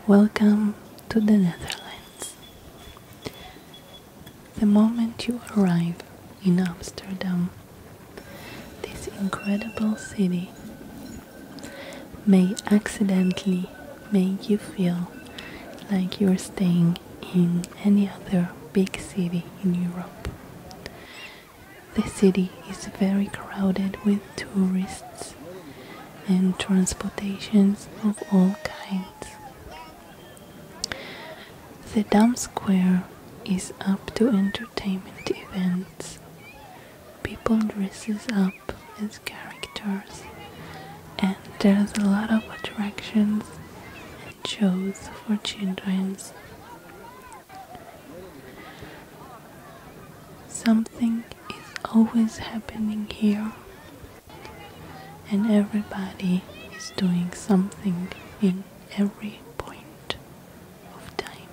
Welcome to the Netherlands. The moment you arrive in Amsterdam, this incredible city may accidentally make you feel like you're staying in any other big city in Europe. The city is very crowded with tourists and transportations of all kinds. The Dam Square is up to entertainment events. People dresses up as characters, and there's a lot of attractions and shows for children. Something is always happening here, and everybody is doing something in every point of time.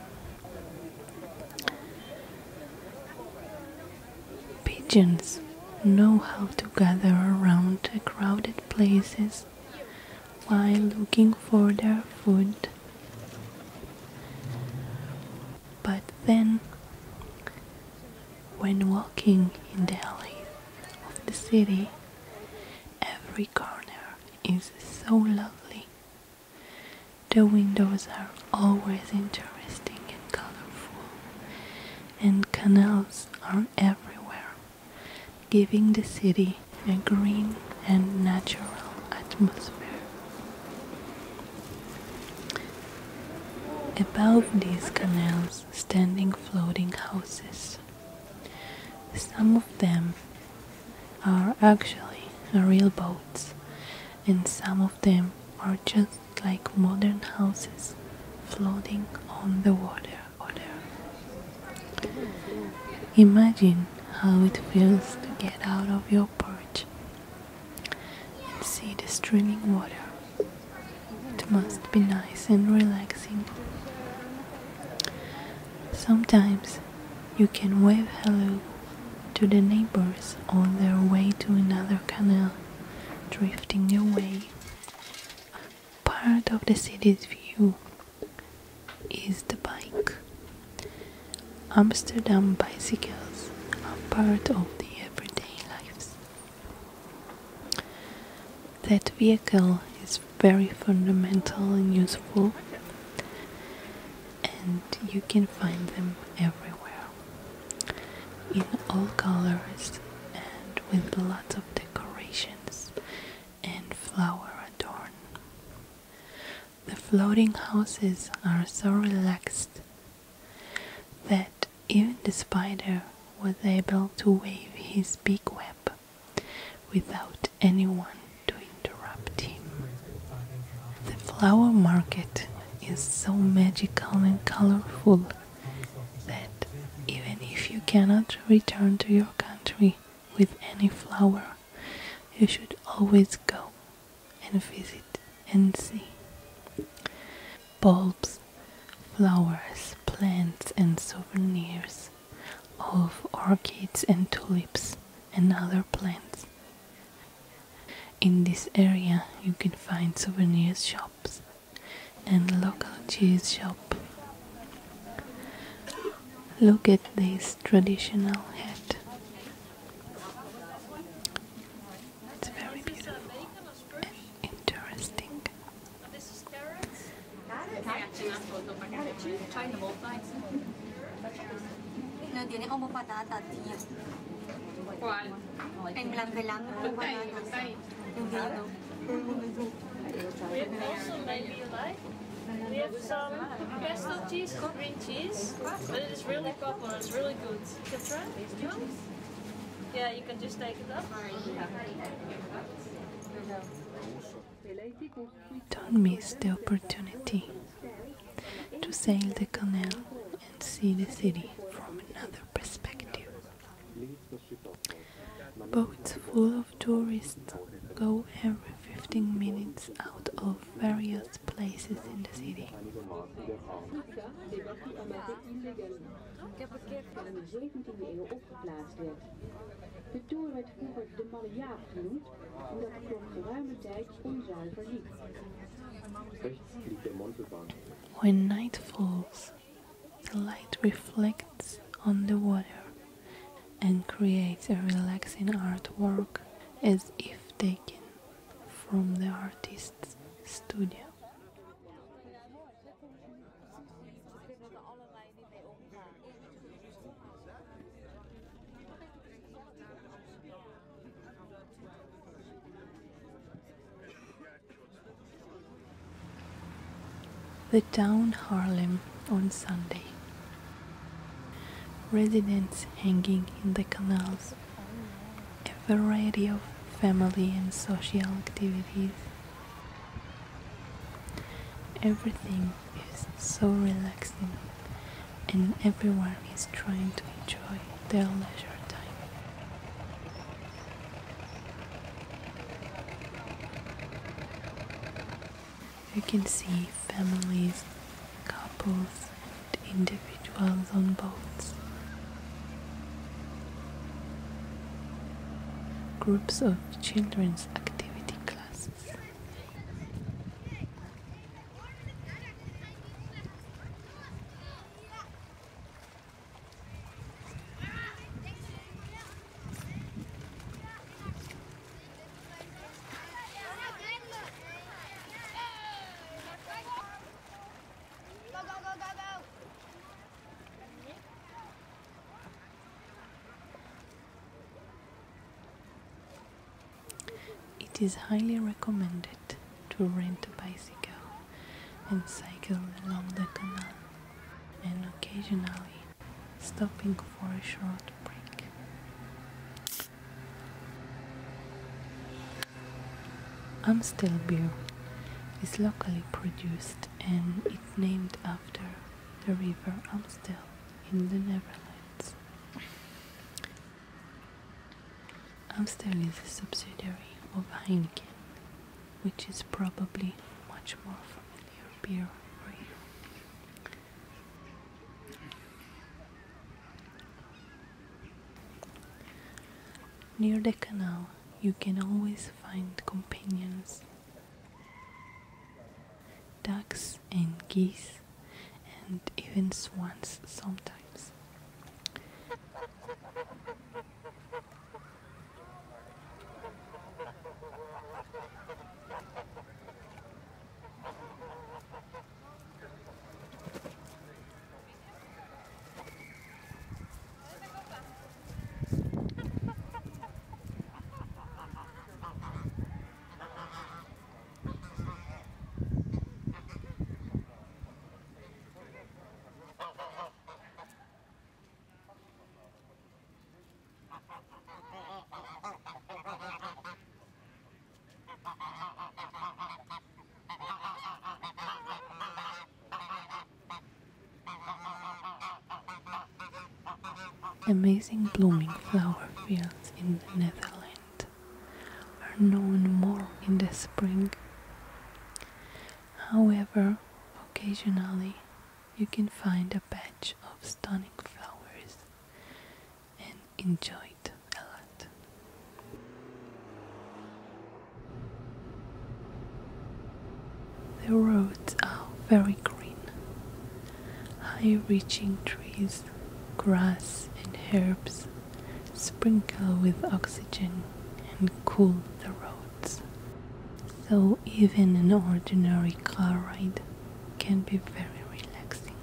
Pigeons know how to gather around the crowded places while looking for their food. But then, when walking in the alleys of the city, every corner is so lovely. The windows are always interesting and colorful, and canals are everywhere, giving the city a green and natural atmosphere. Above these canals, standing floating houses. Some of them are actually real boats, and some of them are just like modern houses floating on the water. Imagine how it feels to get out of your perch and see the streaming water. It must be nice and relaxing. Sometimes you can wave hello to the neighbors on their way to another canal, drifting away. Part of the city's view is the bike. Amsterdam bicycles are part of the everyday lives. That vehicle is very fundamental and useful, and you can find them everywhere, in all colors and with lots of decorations and flower adorn. The floating houses are so relaxed that even the spider was able to wave his big web without anyone to interrupt him. The flower market is so magical and colorful that even if you cannot return to your country with any flower, you should always go and visit and see. Bulbs, flowers, plants and souvenirs of orchids and tulips and other plants. In this area you can find souvenir shops and local cheese shop. Look at this traditional hat. It's very beautiful and interesting. No, tiene como patata, tía. ¿Cuál? En blanco, como patatas. We also maybe you like. We have some pesto cheese, green cheese, but it is really popular. It's really good. You can try it. Yeah, you can just take it up. Don't miss the opportunity to sail the canal and see the city from another perspective. Boats full of tourists go every 15 minutes out of various places in the city. in de 17e eeuw opgeplaatst werd. De toren werd vroeger de Malle Jaap genoemd, omdat de klok geruime tijd onzuiver liep. When night falls, the light reflects on the water and creates a relaxing artwork as if taken from the artist's studio. The town Harlem on Sunday. Residents hanging in the canals, a variety of family and social activities. Everything is so relaxing and everyone is trying to enjoy their leisure time. You can see families, couples and individuals on boats. Groups of children's activity classes. It is highly recommended to rent a bicycle and cycle along the canal, and occasionally stopping for a short break. Amstel beer is locally produced and it's named after the river Amstel in the Netherlands. Amstel is a subsidiary of Heineken, which is probably much more familiar beer for you. Near the canal, you can always find companions, ducks and geese, and even swans sometimes. Amazing blooming flower fields in the Netherlands are known more in the spring. However, occasionally you can find a patch of stunning flowers and enjoy it a lot. The roads are very green, high-reaching trees, grass and herbs sprinkle with oxygen and cool the roads. So even an ordinary car ride can be very relaxing.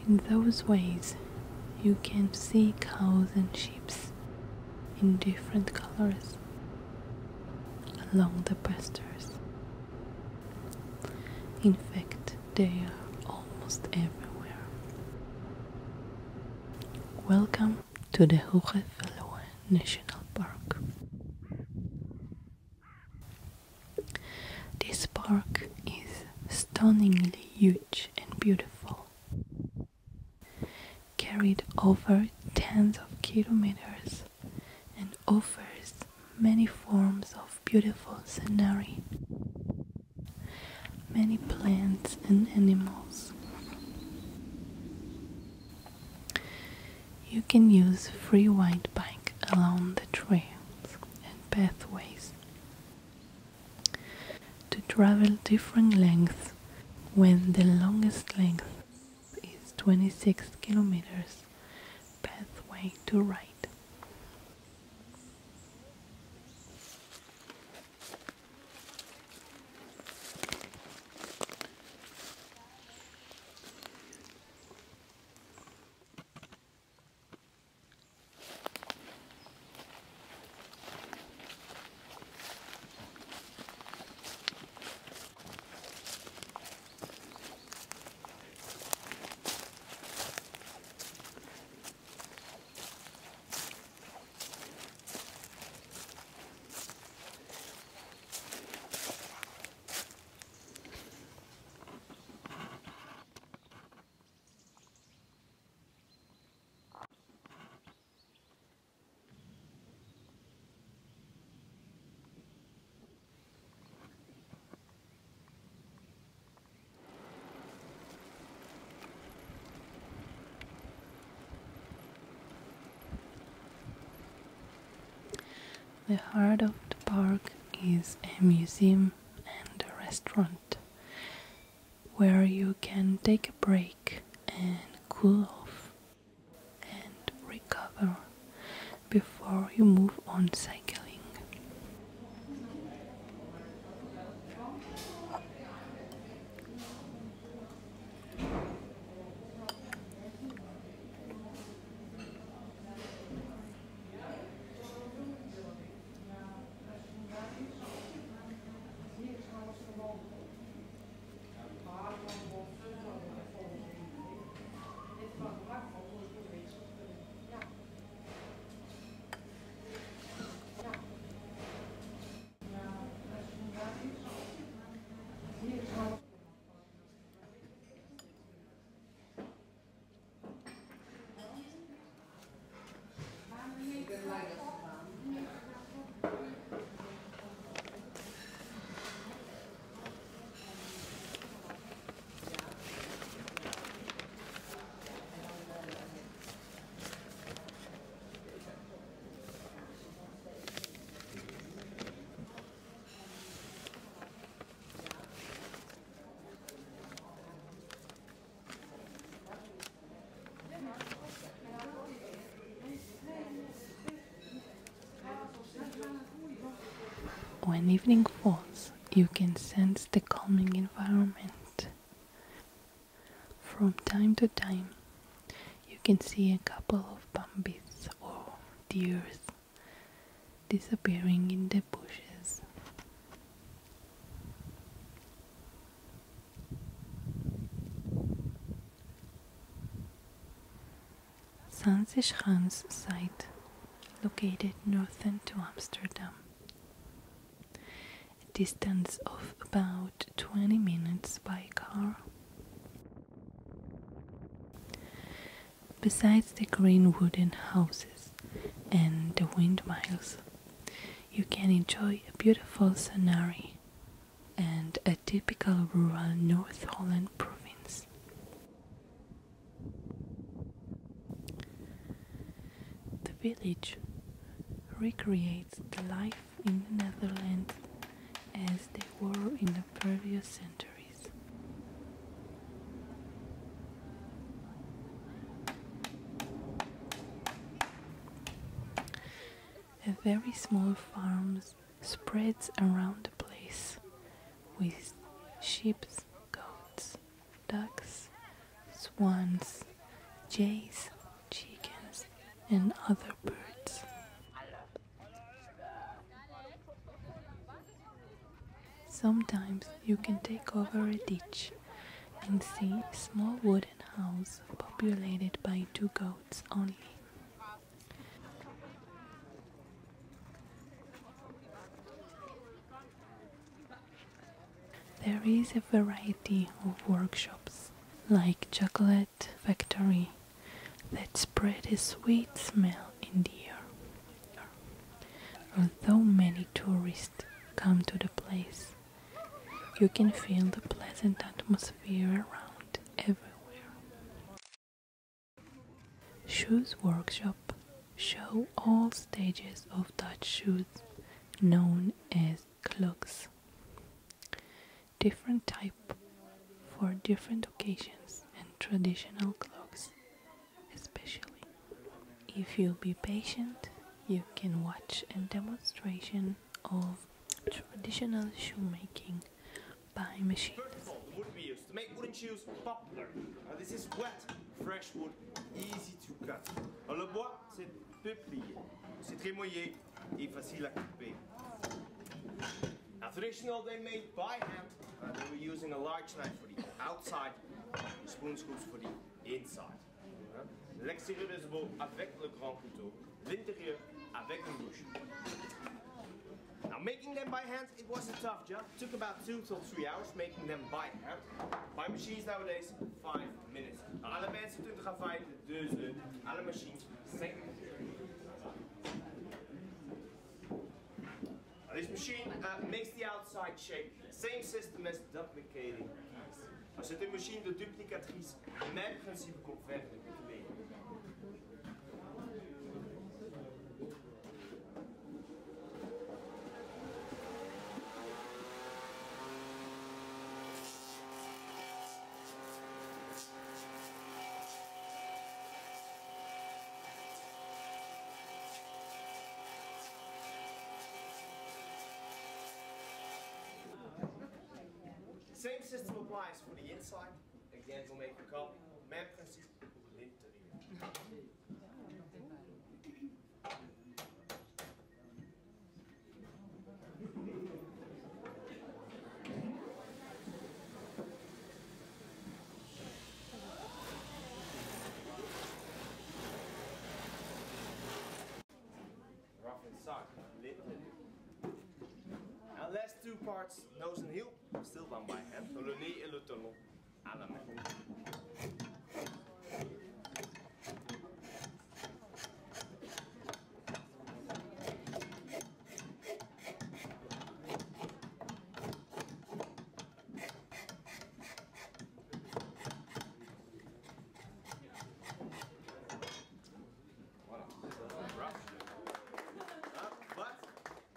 In those ways, you can see cows and sheep in different colors along the pastures. In fact, they are almost everywhere. Welcome to the Hoogeveen National Park. This park is stunningly huge and beautiful, carried over tens of kilometers and offers many forms of beautiful scenery. Many plants and animals. You can use free white bike along the trails and pathways to travel different lengths when the longest length is 26 kilometers pathway to ride. The heart of the park is a museum and a restaurant where you can take a break and cool off and recover before you move on cycling. When evening falls, you can sense the calming environment. From time to time, you can see a couple of bumblbees or deers disappearing in the bushes. Sansischans site, located northern to Amsterdam, a distance of about 20 minutes by car. Besides the green wooden houses and the windmills, you can enjoy a beautiful scenery and a typical rural North Holland province. The village recreates the life in the Netherlands as they were in the previous centuries. A very small farm spreads around the place with sheep, goats, ducks, swans, jays, chickens, and other birds. Sometimes you can take over a ditch and see a small wooden house populated by 2 goats only. There is a variety of workshops, like chocolate factory, that spread a sweet smell in the air. Although many tourists come to the place, you can feel the pleasant atmosphere around everywhere. Shoes Workshop show all stages of Dutch shoes, known as clogs. Different type for different occasions and traditional clogs especially. If you'll be patient, you can watch a demonstration of traditional shoemaking by machines. First of all, the wood we use to make wooden shoes poplar. This is wet, fresh wood, easy to cut. Le bois, c'est peuplier. C'est très mouillé et facile à couper. Now, traditional, they made by hand. They were using a large knife for the outside, spoon scoops for the inside. L'extérieur des beau avec le grand couteau, l'intérieur avec une bouche. Now, making them by hand, it was a tough job. It took about 2 to 3 hours making them by hand. By machines nowadays, 5 minutes. À la mensen 20 à 5, 2 heures. À la machine, 5 minutes. This machine makes the outside shape, same system as duplicating. C'est une machine de duplicatrice, même principe qu'on fait avec le clé. Same system applies for the inside. Again, we'll make a copy. Même principe pour l'intérieur. Rough inside, l'intérieur. Now, last 2 parts, nose and heel, still done by hand. Le nez et le talon à la main. Voilà. Rough. But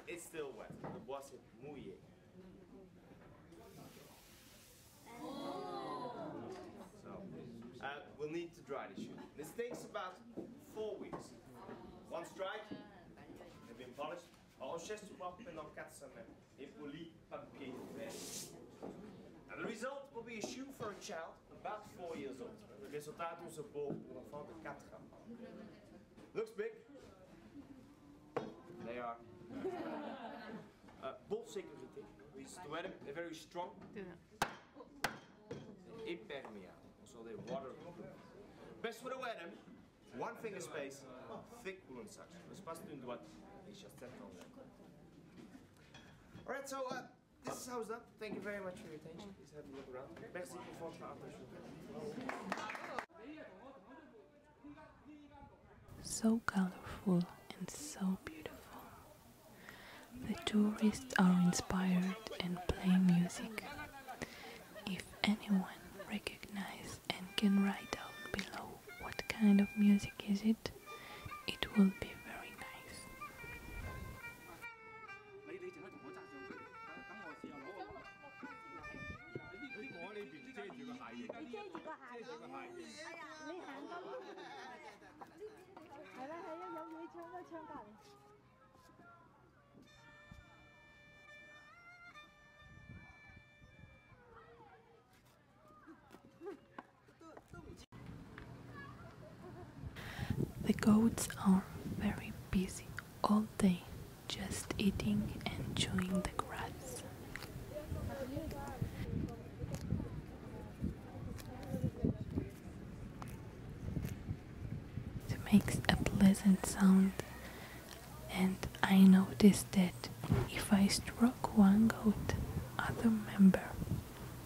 it's still wet. Le bois c'est mouillé. We'll need to dry the shoe. This takes about 4 weeks. Once dried, they've been polished. En 6 mois pendant 4 semaines. Et poli, papier vert. And the result will be a shoe for a child about 4 years old. Le résultat onze pour un enfant de 4 ans. Looks big. They are. Bol sécurité. Reasons to wear them. They're very strong. Impermeable. So they waterproof. Best way to wear them, 1 finger space, thick woolen socks. Dus pas doen wat is just that on. Alright, so this is how it's done. Thank you very much for your attention. Please have a look around. Merci pour votre attention. So colorful and so beautiful. The tourists are inspired and play music. If anyone recognize and can write down below what kind of music is it, it will be very nice. The goats are very busy all day, just eating and chewing the grass. It makes a pleasant sound, and I noticed that if I stroke one goat, other member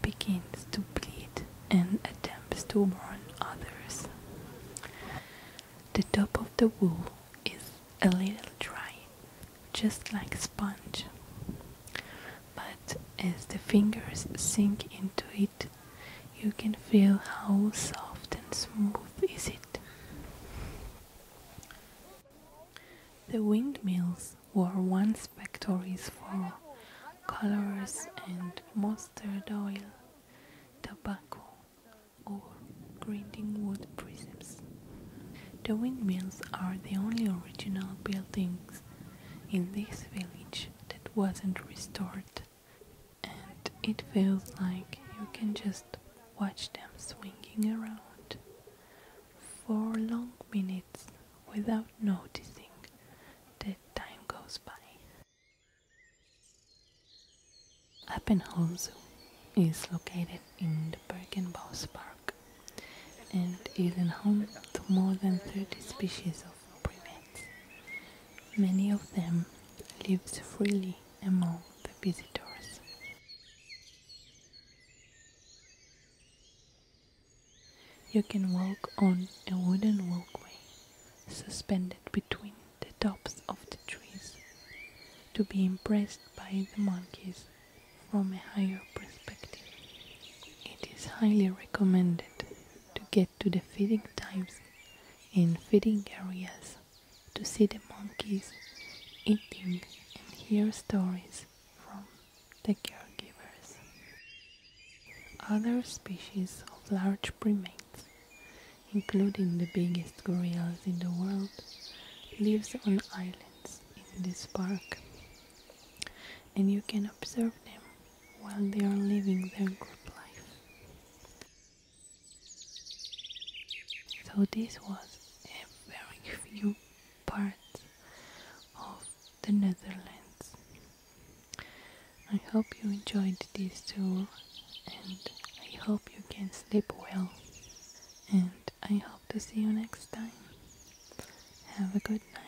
begins to bleed and attempts to burn others. The top of the wool is a little dry, just like sponge. As the fingers sink into it, you can feel how soft and smooth is it. The windmills were once factories for colors and mustard oil, tobacco, or grinding wood prisms. The windmills are the only original buildings in this village that wasn't restored, and it feels like you can just watch them swinging around for long minutes without noticing that time goes by. Appenholz is located in the Bergenbos Park and is home to more than 30 species of primates. Many of them live freely among the visitors. You can walk on a wooden walkway suspended between the tops of the trees to be impressed by the monkeys from a higher perspective. It is highly recommended to get to the feeding times in feeding areas to see the monkeys eating and hear stories from the caregivers. Other species of large primates, including the biggest gorillas in the world, lives on islands in this park, and you can observe them while they are living their group life. So this was a very few parts of the Netherlands. I hope you enjoyed this tour, and I hope you can sleep well, and I hope to see you next time. Have a good night.